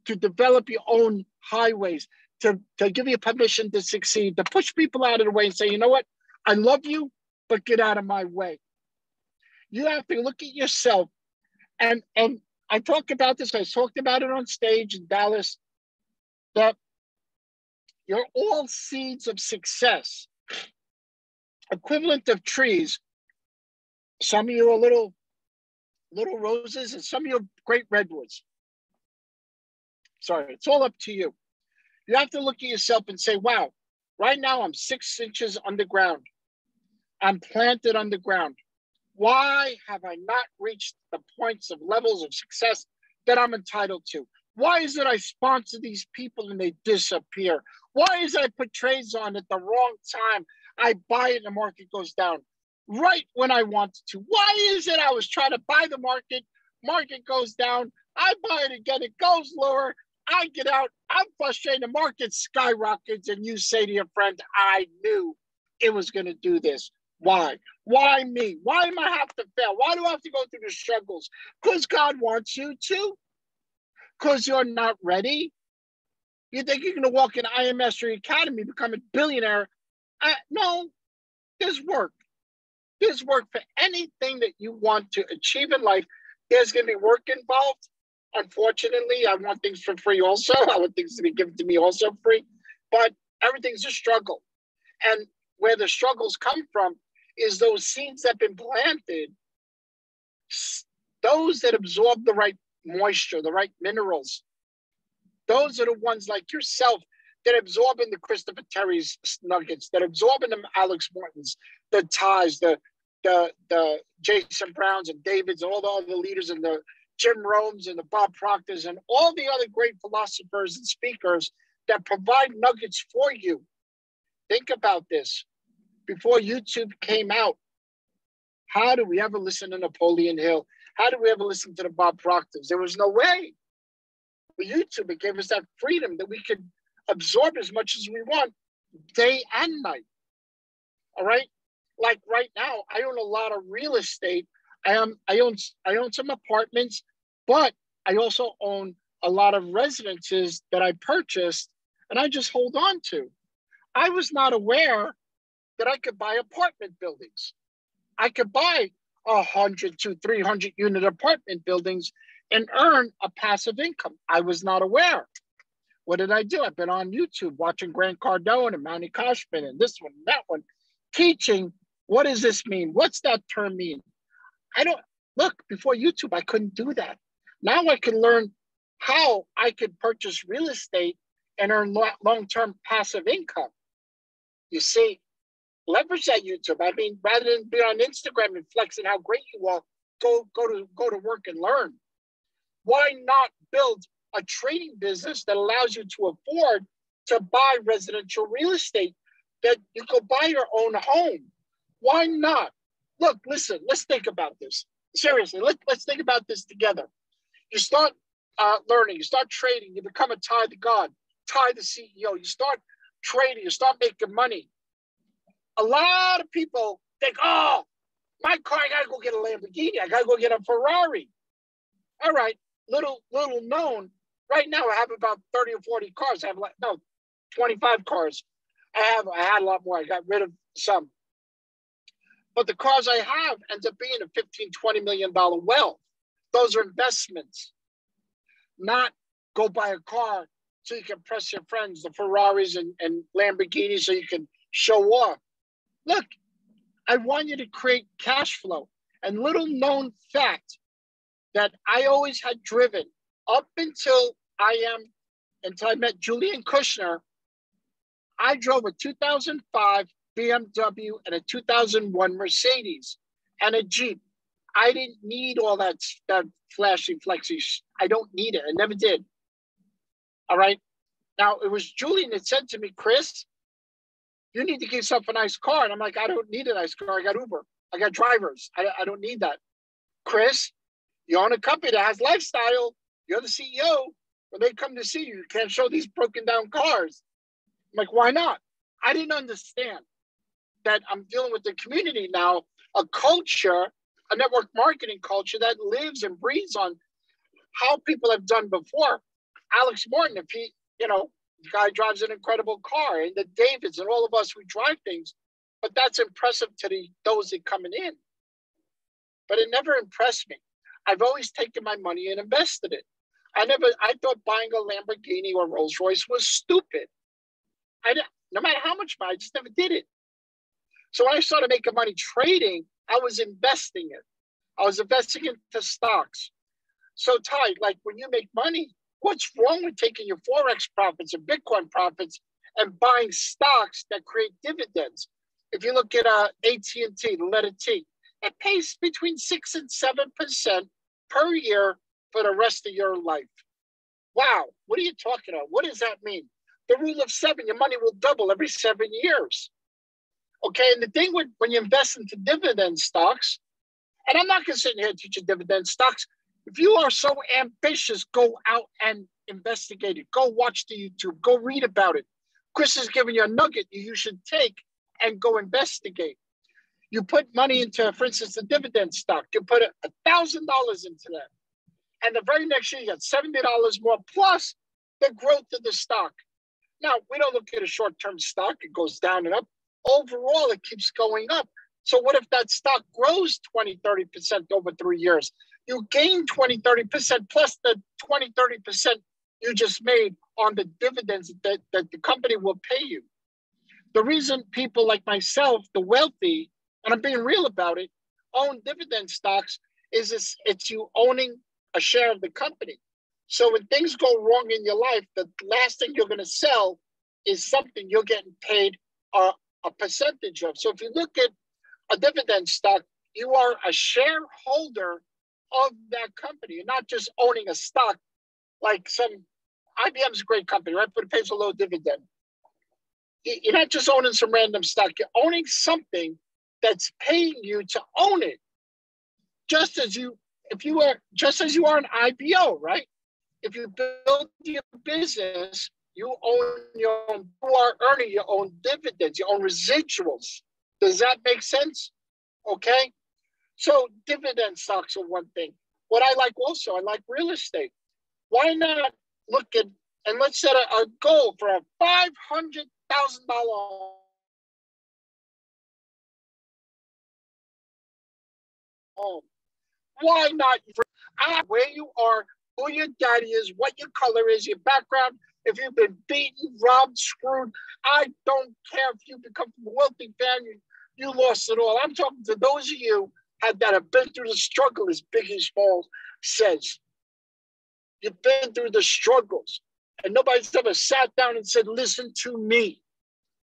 to develop your own highways, to give you permission to succeed, to push people out of the way and say, you know what, I love you, but get out of my way. You have to look at yourself, and I talked about this, I talked about it on stage in Dallas, that you're all seeds of success, equivalent of trees. Some of you are little roses and some of you are great redwoods. Sorry, it's all up to you. You have to look at yourself and say, wow, right now I'm 6 inches underground. I'm planted underground. Why have I not reached the points of levels of success that I'm entitled to? Why is it I sponsor these people and they disappear? Why is it I put trades on at the wrong time? I buy it and the market goes down right when I wanted to. Why is it I was trying to buy the market goes down, I buy it again, it goes lower, I get out, I'm frustrated, the market skyrockets, and you say to your friend, I knew it was going to do this. Why? Why me? Why do I have to fail? Why do I have to go through the struggles? Because God wants you to. Because you're not ready. You think you're going to walk in IMS or Academy, become a billionaire? No, there's work. There's work for anything that you want to achieve in life. There's going to be work involved. Unfortunately, I want things for free also. I want things to be given to me also free. But everything's a struggle. And where the struggles come from is those seeds that have been planted, those that absorb the right moisture, the right minerals. Those are the ones like yourself that absorb in the Christopher Terry's nuggets, that absorb in the Alex Mortons, the Ties, the Jason Browns and Davids, and all the other leaders in the Jim Rohns and the Bob Proctors and all the other great philosophers and speakers that provide nuggets for you. Think about this. Before YouTube came out, how did we ever listen to Napoleon Hill? How did we ever listen to the Bob Proctors? There was no way. With YouTube, it gave us that freedom that we could absorb as much as we want, day and night. All right? Like right now, I own a lot of real estate. I own some apartments, but I also own a lot of residences that I purchased and I just hold on to. I was not aware that I could buy apartment buildings. I could buy 100 to 300 unit apartment buildings and earn a passive income. I was not aware. What did I do? I've been on YouTube watching Grant Cardone and Manny Koshman and this one and that one, teaching, what does this mean? What's that term mean? Look, before YouTube, I couldn't do that. Now I can learn how I could purchase real estate and earn long-term passive income. You see, leverage that YouTube. I mean, rather than be on Instagram and flexing how great you are, go to work and learn. Why not build a trading business that allows you to afford to buy residential real estate, that you could buy your own home? Why not? Look, listen, let's think about this. Seriously, let's think about this together. You start learning, you start trading, you become a Ty the God, Ty the CEO. You start trading, you start making money. A lot of people think, oh, my car, I gotta go get a Lamborghini, I gotta go get a Ferrari. All right, little known, right now I have about 30 or 40 cars. I have 25 cars. I had a lot more. I got rid of some. But the cars I have ends up being a $15, $20 million wealth. Those are investments, not go buy a car so you can impress your friends, the Ferraris and Lamborghinis, so you can show off. Look, I want you to create cash flow. And little known fact that I always had driven up until I met Julian Kushner, I drove a 2005 BMW and a 2001 Mercedes and a Jeep. I didn't need all that flashy, flexy. I don't need it. I never did. All right. Now, it was Julian that said to me, Chris, you need to get yourself a nice car. And I'm like, I don't need a nice car. I got Uber. I got drivers. I don't need that. Chris, you own a company that has lifestyle. You're the CEO. When they come to see you, you can't show these broken down cars. I'm like, why not? I didn't understand that I'm dealing with the community now, a culture, a network marketing culture that lives and breathes on how people have done before. Alex Morton, if he, the guy drives an incredible car, and the Davids and all of us, we drive things, but that's impressive to those that coming in. But it never impressed me. I've always taken my money and invested it. I thought buying a Lamborghini or Rolls Royce was stupid. No matter how much money, I just never did it. So when I started making money trading, I was investing it. I was investing into stocks. So Ty, like when you make money, what's wrong with taking your Forex profits and Bitcoin profits and buying stocks that create dividends? If you look at AT&T, the letter T, it pays between 6 and 7% per year for the rest of your life. Wow, what are you talking about? What does that mean? The rule of 7, your money will double every 7 years. Okay, and the thing when you invest into dividend stocks, and I'm not going to sit here and teach you dividend stocks. If you are so ambitious, go out and investigate it. Go watch the YouTube. Go read about it. Chris is giving you a nugget you should take and go investigate. You put money into, for instance, the dividend stock. You put $1,000 into that. And the very next year, you got $70 more plus the growth of the stock. Now, we don't look at a short-term stock. It goes down and up. Overall, it keeps going up. So what if that stock grows 20, 30% over 3 years? You gain 20, 30% plus the 20, 30% you just made on the dividends that the company will pay you. The reason people like myself, the wealthy, and I'm being real about it, own dividend stocks is it's you owning a share of the company. So when things go wrong in your life, the last thing you're going to sell is something you're getting paid a percentage of. So if you look at a dividend stock, you are a shareholder of that company and not just owning a stock like IBM's a great company, right? But it pays a low dividend. You're not just owning some random stock. You're owning something that's paying you to own it. Just as you are an IPO, right? If you build your business, you are earning your own dividends, your own residuals. Does that make sense? Okay. So dividend stocks are one thing. What I like also, I like real estate. Why not look at, and let's set a goal for a $500,000 home. Why not? Where you are, who your daddy is, what your color is, your background, if you've been beaten, robbed, screwed. I don't care if you become from a wealthy family, you lost it all. I'm talking to those of you that have been through the struggle, as Biggie Smalls says. You've been through the struggles, and nobody's ever sat down and said, listen to me.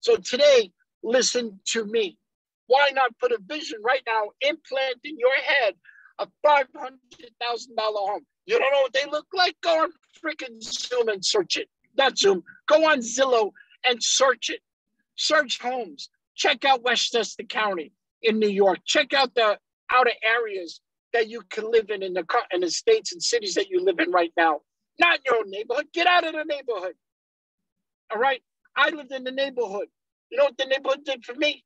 So today, listen to me. Why not put a vision right now, implant in your head a $500,000 home? You don't know what they look like? Go on freaking Zoom and search it. Not Zoom. Go on Zillow and search it. Search homes. Check out Westchester County in New York. Check out the outer areas that you can live in the states and cities that you live in right now. Not in your own neighborhood. Get out of the neighborhood. All right? I lived in the neighborhood. You know what the neighborhood did for me?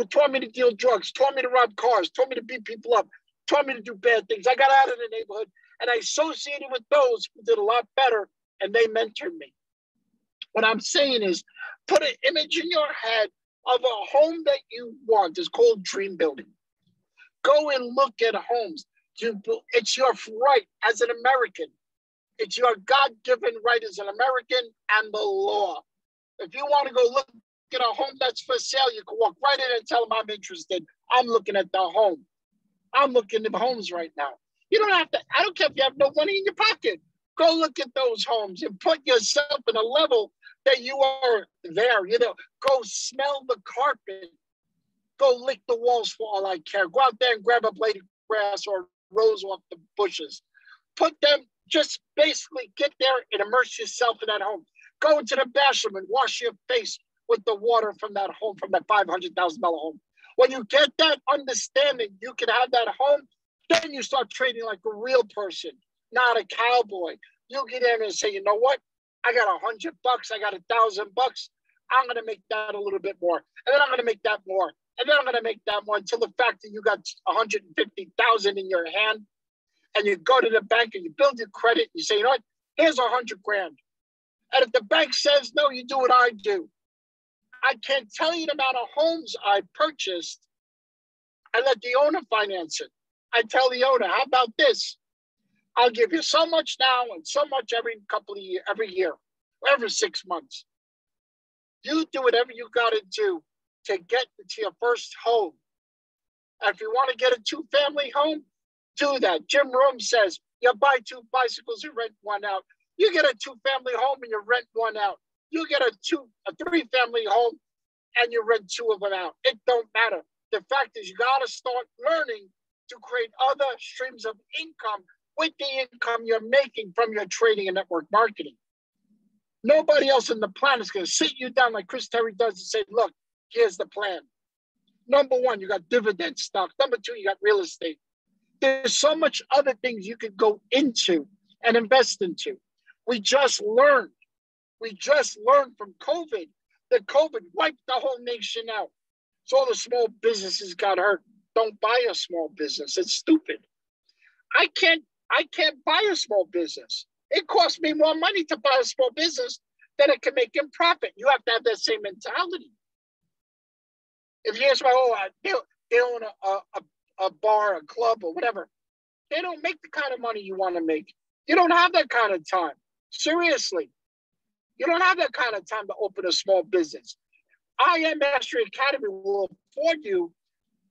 Taught me to deal drugs, taught me to rob cars, taught me to beat people up, taught me to do bad things. I got out of the neighborhood and I associated with those who did a lot better, and they mentored me. What I'm saying is, put an image in your head of a home that you want. It's called dream building. Go and look at homes. It's your right as an American. It's your God-given right as an American and the law. If you want to go look at a home that's for sale, you can walk right in and tell them I'm interested. I'm looking at the home. I'm looking at homes right now. You don't have to, I don't care if you have no money in your pocket. Go look at those homes and put yourself in a level that you are there. You know, go smell the carpet. Go lick the walls for all I care. Go out there and grab a blade of grass or a rose off the bushes. Put them, just basically get there and immerse yourself in that home. Go into the bathroom and wash your face with the water from that home, from that $500,000 home. When you get that understanding, you can have that home, then you start trading like a real person, not a cowboy. You get in and say, you know what? I got $100, I got $1,000. I'm going to make that a little bit more. And then I'm going to make that more. And then I'm going to make that more until the fact that you got 150,000 in your hand, and you go to the bank and you build your credit. You say, you know what? Here's $100,000. And if the bank says no, you do what I do. I can't tell you the amount of homes I purchased. I let the owner finance it. I tell the owner, how about this? I'll give you so much now and so much every year, every 6 months. You do whatever you got to do to get to your first home. And if you want to get a 2-family home, do that. Jim Rohn says, you buy 2 bicycles and rent 1 out. You get a 2-family home and you rent 1 out. You get a 3-family home and you rent 2 of them out. It don't matter. The fact is, you got to start learning to create other streams of income with the income you're making from your trading and network marketing. Nobody else on the planet is going to sit you down like Chris Terry does and say, look, here's the plan. Number 1, you got dividend stock. Number 2, you got real estate. There's so much other things you could go into and invest into. We just learned from COVID that COVID wiped the whole nation out. So all the small businesses got hurt. Don't buy a small business. It's stupid. I can't buy a small business. It costs me more money to buy a small business than it can make in profit. You have to have that same mentality. If you ask me, they own a bar, a club, or whatever, they don't make the kind of money you want to make. You don't have that kind of time. Seriously. You don't have that kind of time to open a small business. IM Mastery Academy will afford you,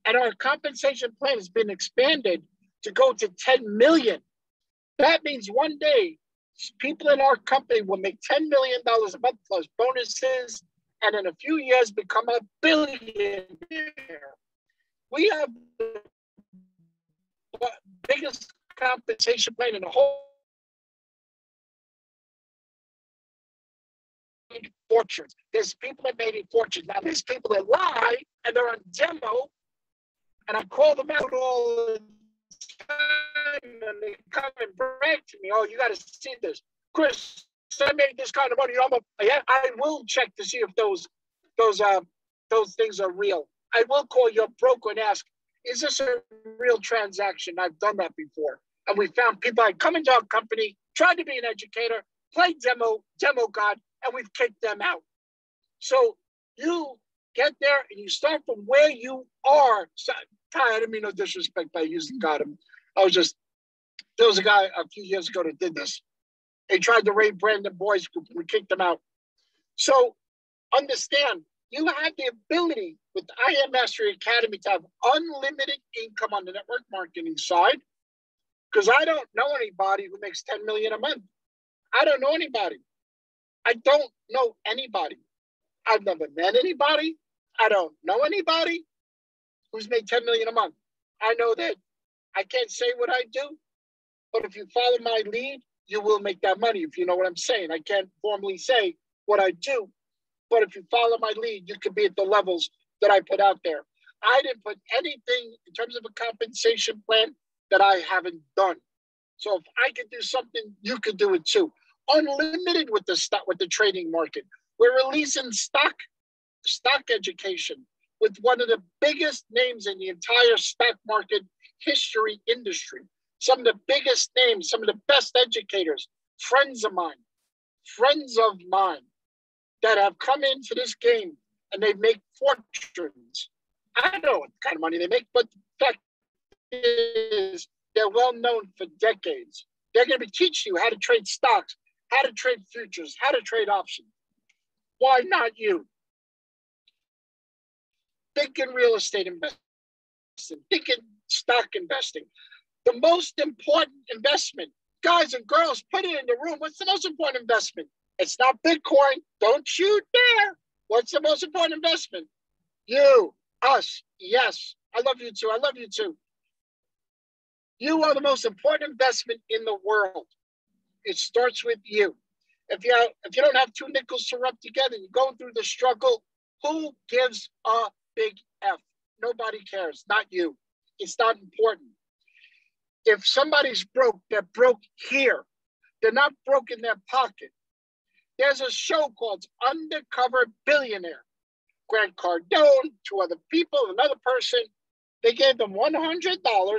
and our compensation plan has been expanded to go to 10 million. That means one day, people in our company will make $10 million a month plus bonuses, and in a few years become a billionaire. We have the biggest compensation plan in the whole fortunes. There's people that made a fortune. Now there's people that lie and they're on demo, and I call them out all the time, and they come and brag to me, "Oh, you got to see this, Chris. I made this kind of money." I will check to see if those things are real. I will call your broker and ask, "Is this a real transaction?" I've done that before, and we found people that come into our company, tried to be an educator, played demo god, and we've kicked them out. So you get there and you start from where you are. So, Ty, I didn't mean no disrespect by using God. There was a guy a few years ago that did this. They tried to raid Brandon Boys Group. We kicked them out. So understand, you have the ability with IM Mastery Academy to have unlimited income on the network marketing side. Because I don't know anybody who makes $10 million a month. I don't know anybody. I don't know anybody. I've never met anybody. I don't know anybody who's made $10 million a month. I know that I can't say what I do, but if you follow my lead, you will make that money, if you know what I'm saying. I can't formally say what I do, but if you follow my lead, you could be at the levels that I put out there. I didn't put anything in terms of a compensation plan that I haven't done. So if I could do something, you could do it too. Unlimited with the trading market. We're releasing stock education with one of the biggest names in the entire stock market history industry. Some of the biggest names, some of the best educators, friends of mine that have come into this game and they make fortunes. I don't know what kind of money they make, but the fact is they're well known for decades. They're going to be teaching you how to trade stocks, how to trade futures, how to trade options. Why not you? Think in real estate investing, think in stock investing. The most important investment, guys and girls, put it in the room. What's the most important investment? It's not Bitcoin. Don't you dare. What's the most important investment? You, us, yes. I love you too. I love you too. You are the most important investment in the world. It starts with you. If you don't have two nickels to rub together, you're going through the struggle, who gives a big F? Nobody cares, not you. It's not important. If somebody's broke, they're broke here. They're not broke in their pocket. There's a show called Undercover Billionaire. Grant Cardone, two other people, another person. They gave them $100.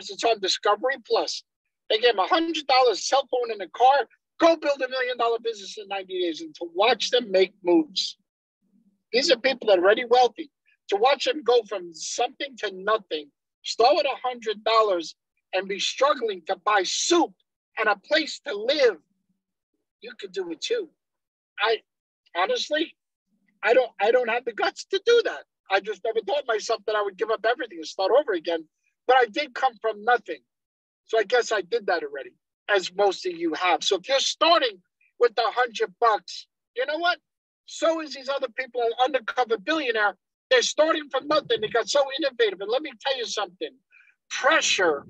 It's on Discovery Plus. They gave them $100, cell phone in the car. Go build $1 million business in 90 days, and to watch them make moves. These are people that are already wealthy. To watch them go from something to nothing, start with $100 and be struggling to buy soup and a place to live, you could do it too. I don't have the guts to do that. I just never thought myself that I would give up everything and start over again. But I did come from nothing. So I guess I did that already, as most of you have. So if you're starting with $100, you know what? So is these other people, an Undercover Billionaire. They're starting from nothing. They got so innovative. And let me tell you something. Pressure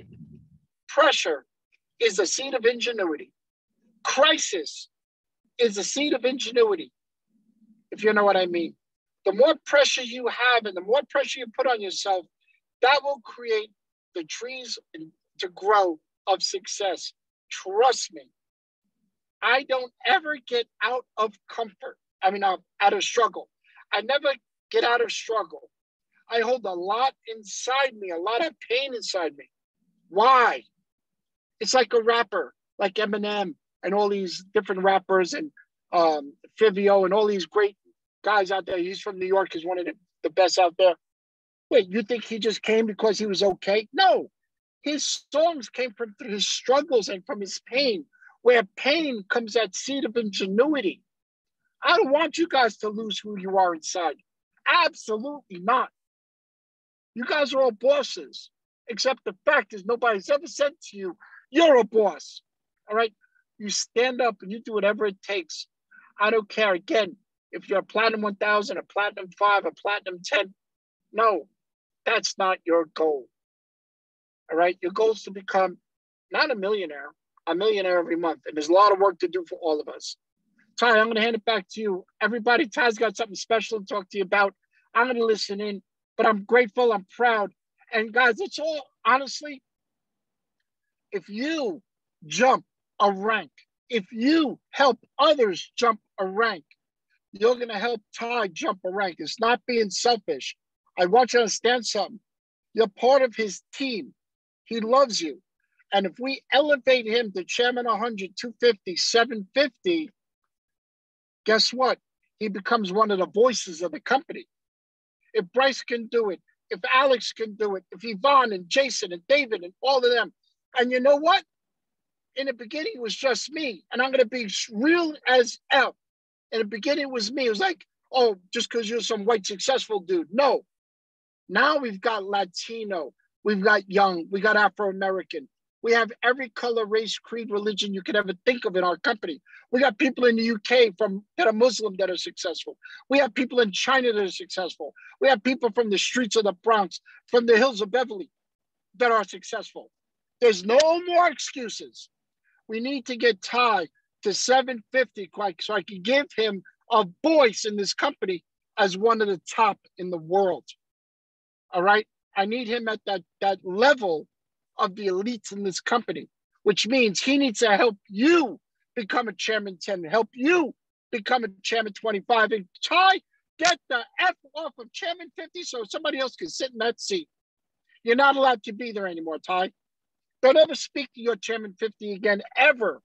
is the seed of ingenuity. Crisis is the seed of ingenuity, if you know what I mean. The more pressure you have and the more pressure you put on yourself, that will create the trees to grow of success. Trust me. I don't ever get out of comfort. Out of struggle. I never get out of struggle. I hold a lot inside me, a lot of pain inside me. Why? It's like a rapper, like Eminem and all these different rappers and Fivio and all these great guys out there. He's from New York. He's one of the best out there. Wait, you think he just came because he was okay? No. His songs came from his struggles and from his pain. Where pain comes that seed of ingenuity. I don't want you guys to lose who you are inside. Absolutely not. You guys are all bosses, except the fact is nobody's ever said to you, you're a boss. All right? You stand up and you do whatever it takes. I don't care. Again, if you're a Platinum 1000, a Platinum 5, a Platinum 10, no, that's not your goal. All right? Your goal is to become not a millionaire every month. And there's a lot of work to do for all of us. Ty, I'm going to hand it back to you. Everybody, Ty's got something special to talk to you about. I'm going to listen in, but I'm grateful. I'm proud. And guys, it's all, honestly, if you jump a rank, if you help others jump a rank, you're going to help Ty jump a rank. It's not being selfish. I want you to understand something. You're part of his team. He loves you. And if we elevate him to chairman 100, 250, 750, guess what? He becomes one of the voices of the company. If Bryce can do it, if Alex can do it, if Yvonne and Jason and David and all of them, and you know what? In the beginning, it was just me. And I'm going to be real as hell. In the beginning, it was me. It was like, oh, just because you're some white successful dude. No. Now we've got Latino. We've got young. We got Afro-American. We have every color, race, creed, religion you could ever think of in our company. We got people in the UK that are Muslim that are successful. We have people in China that are successful. We have people from the streets of the Bronx, from the hills of Beverly that are successful. There's no more excuses. We need to get Ty to 750 so I can give him a voice in this company as one of the top in the world. All right? I need him at that level of the elites in this company, which means he needs to help you become a chairman 10, help you become a chairman 25. And Ty, get the F off of chairman 50 so somebody else can sit in that seat. You're not allowed to be there anymore, Ty. Don't ever speak to your chairman 50 again, ever.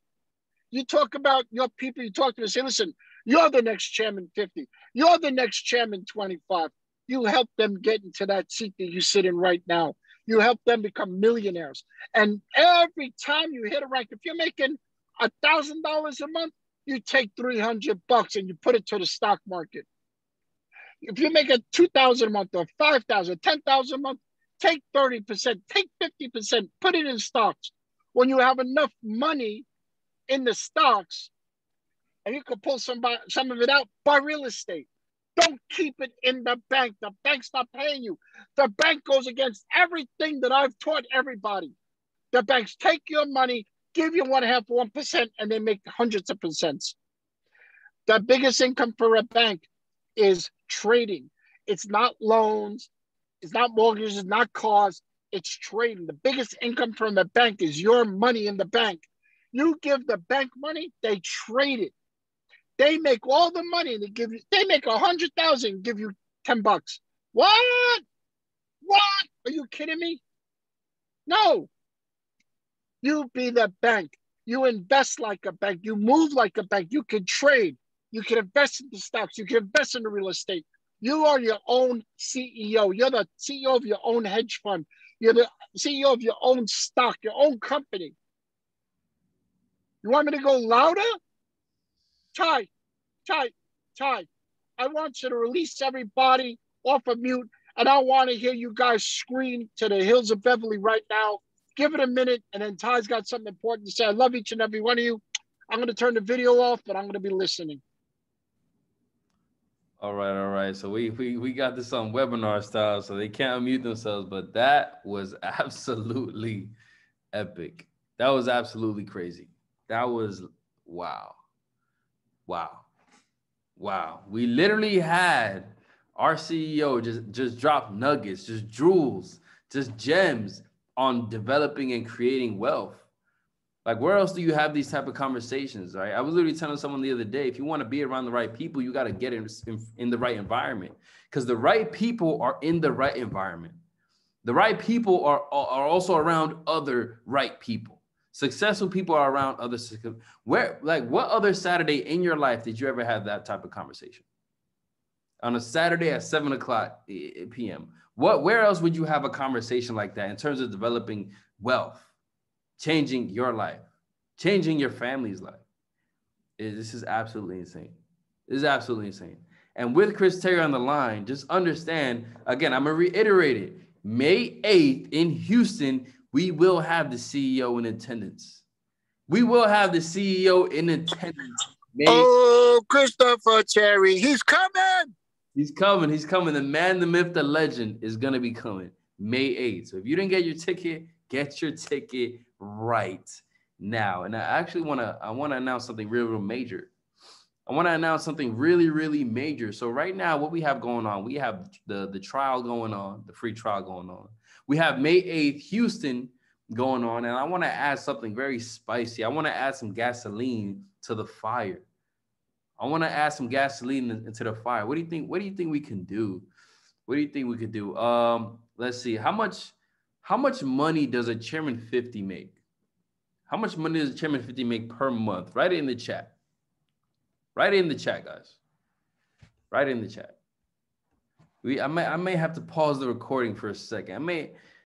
You talk about your people, you talk to them, say, listen, you're the next chairman 50. You're the next chairman 25. You help them get into that seat that you sit in right now. You help them become millionaires. And every time you hit a rank, if you're making $1,000 a month, you take $300 and you put it to the stock market. If you make a $2,000 a month or $5,000, $10,000 a month, take 30%, take 50%, put it in stocks. When you have enough money in the stocks, and you can pull some of it out, buy real estate. Don't keep it in the bank. The bank's not paying you. The bank goes against everything that I've taught everybody. The banks take your money, give you 0.5%, 1%, and they make hundreds of percents. The biggest income for a bank is trading. It's not loans. It's not mortgages. It's not cars. It's trading. The biggest income from the bank is your money in the bank. You give the bank money, they trade it. They make all the money and they make 100,000 and give you $10. What? Are you kidding me? No. You be the bank. You invest like a bank. You move like a bank. You can trade. You can invest in the stocks. You can invest in the real estate. You are your own CEO. You're the CEO of your own hedge fund. You're the CEO of your own stock, your own company. You want me to go louder? Ty, I want you to release everybody off of mute, and I want to hear you guys scream to the hills of Beverly right now. Give it a minute, and then Ty's got something important to say. I love each and every one of you. I'm going to turn the video off, but I'm going to be listening. All right. So we got this on webinar style, so they can't unmute themselves, but that was absolutely epic. That was absolutely crazy. That was wow. We literally had our CEO just drop nuggets, just jewels, just gems on developing and creating wealth. Like, where else do you have these type of conversations, right? I was literally telling someone the other day, if you want to be around the right people, you got to get in the right environment, because the right people are in the right environment. The right people are also around other right people. Successful people are around other. What other Saturday in your life did you ever have that type of conversation? On a Saturday at 7:00 p.m. Where else would you have a conversation like that in terms of developing wealth, changing your life, changing your family's life? This is absolutely insane. This is absolutely insane. And with Chris Terry on the line, just understand, again, I'm going to reiterate it. May 8th in Houston, we will have the CEO in attendance. We will have the CEO in attendance. Christopher Terry, he's coming. He's coming. The man, the myth, the legend is going to be coming May 8th. So if you didn't get your ticket right now. And I want to announce something real major. I want to announce something really major. So right now, what we have going on, we have the trial going on, the free trial going on. We have May 8th, Houston going on. And I want to add something very spicy. I want to add some gasoline to the fire. I want to add some gasoline into the fire. What do you think? What do you think we can do? What do you think we could do? Let's see. How much money does a Chairman 50 make? How much money does a Chairman 50 make per month? Write it in the chat. Write it in the chat, guys. Write it in the chat. I may have to pause the recording for a second.